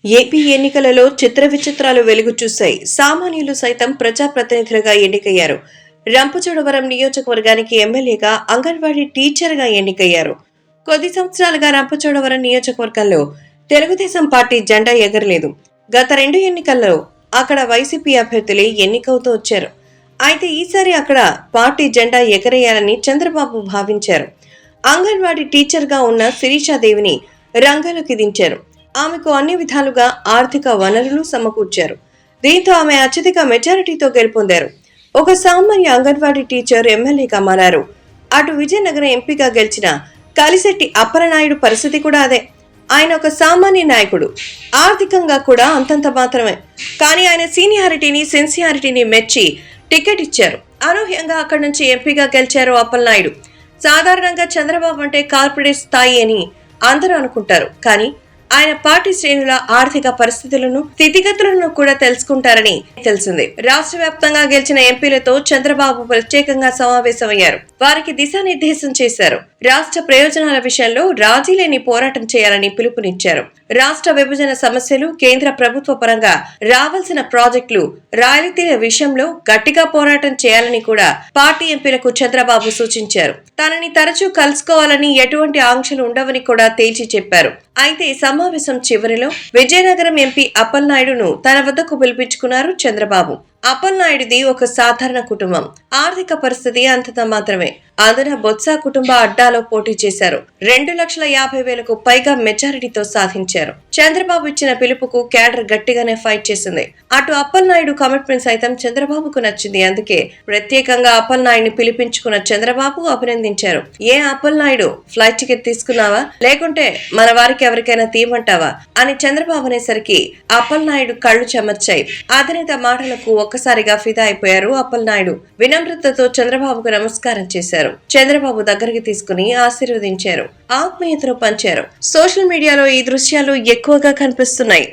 AP ఎన్నికలలో చిత్ర విచిత్రాలు వెలుగు చూశాయి. సామాన్యులు సైతం ప్రజాప్రతినిధులుగా ఎన్నికయ్యారు. రంపచోడవరం నియోజకవర్గానికి ఎమ్మెల్యేగా, అంగన్వాడీ టీచర్గా ఎన్నికయ్యారు. కొద్ది సంవత్సరాలుగా రంపచోడవరం నియోజకవర్గంలో తెలుగుదేశం పార్టీ జెండా ఎగరలేదు. గత 2 ఎన్నికల్లో అక్కడ వైసీపీ అభ్యర్థులే ఎన్నికవుతూ వచ్చారు. అయితే ఈసారి అక్కడ పార్టీ జెండా ఎగరేయాలని చంద్రబాబు భావించారు. అంగన్వాడీ టీచర్గా ఉన్న శిరీషాదేవిని రంగంలోకి దించారు. ఆమెకు అన్ని విధాలుగా ఆర్థిక వనరులు సమకూర్చారు. దీంతో ఆమె అత్యధిక మెజారిటీతో గెలుపొందారు. ఒక సామాన్య అంగన్వాడీ టీచర్ ఎమ్మెల్యేగా మారారు. అటు విజయనగరం ఎంపీగా గెలిచిన కలిశెట్టి అప్పలనాయుడు పరిస్థితి కూడా అదే. ఆయన ఒక సామాన్య నాయకుడు, ఆర్థికంగా కూడా అంతంత మాత్రమే. కానీ ఆయన సీనియారిటీని, సిన్సియారిటీని మెచ్చి టికెట్ ఇచ్చారు. అనూహ్యంగా అక్కడి నుంచి ఎంపీగా గెలిచారు అప్పలనాయుడు. సాధారణంగా చంద్రబాబు అంటే కార్పొరేట్ స్థాయి అని అందరూ అనుకుంటారు. కానీ ఆయన పార్టీ శ్రేణుల ఆర్థిక పరిస్థితులను, స్థితిగతులను కూడా తెలుసుకుంటారని తెలిసింది. రాష్ట్ర వ్యాప్తంగా గెలిచిన ఎంపీలతో చంద్రబాబు ప్రత్యేకంగా సమావేశమయ్యారు. వారికి దిశానిర్దేశం చేశారు. రాష్ట్ర ప్రయోజనాల విషయంలో రాజీ లేని పోరాటం చేయాలని పిలుపునిచ్చారు. రాష్ట్ర విభజన సమస్యలు, కేంద్ర ప్రభుత్వ పరంగా రావాల్సిన ప్రాజెక్టులు, రాయలతీర విషయంలో గట్టిగా పోరాటం చేయాలని కూడా పార్టీ ఎంపీలకు చంద్రబాబు సూచించారు. తనని తరచూ కలుసుకోవాలని, ఎటువంటి ఆంక్షలు ఉండవని కూడా తేల్చి చెప్పారు. అయితే సమావేశం చివరిలో విజయనగరం ఎంపీ అప్పలనాయుడును తన వద్దకు పిలిపించుకున్నారు చంద్రబాబు. అప్పలనాయుడిది ఒక సాధారణ కుటుంబం. ఆర్థిక పరిస్థితి అంతంత మాత్రమే. అందున బొత్స కుటుంబ అడ్డాలో పోటీ చేశారు. 2,50,000కు పైగా మెజారిటీతో సాధించారు. చంద్రబాబు ఇచ్చిన పిలుపుకు క్యాడర్ గట్టిగానే ఫైట్ చేసింది. అటు అప్పలనాయుడు కమిట్మెంట్ సైతం చంద్రబాబుకు నచ్చింది. అందుకే ప్రత్యేకంగా అప్పలనాయుడిని పిలిపించుకున్న చంద్రబాబు అభినందించారు. ఏ అప్పలనాయుడు, ఫ్లైట్ టికెట్ తీసుకున్నావా, లేకుంటే మన వారికి ఎవరికైనా తీయమంటావా అని చంద్రబాబు అనేసరికి అప్పలనాయుడు కళ్ళు చెమర్చాయి. అధినేత మాటలకు ఒక్కసారిగా ఫిదా అయిపోయారు అప్పలనాయుడు. వినమ్రతతో చంద్రబాబుకు నమస్కారం చేశారు. చంద్రబాబు దగ్గరికి తీసుకుని ఆశీర్వదించారు. ఆత్మీయతను పంచారు. సోషల్ మీడియాలో ఈ దృశ్యాలు ఎక్కువగా కనిపిస్తున్నాయి.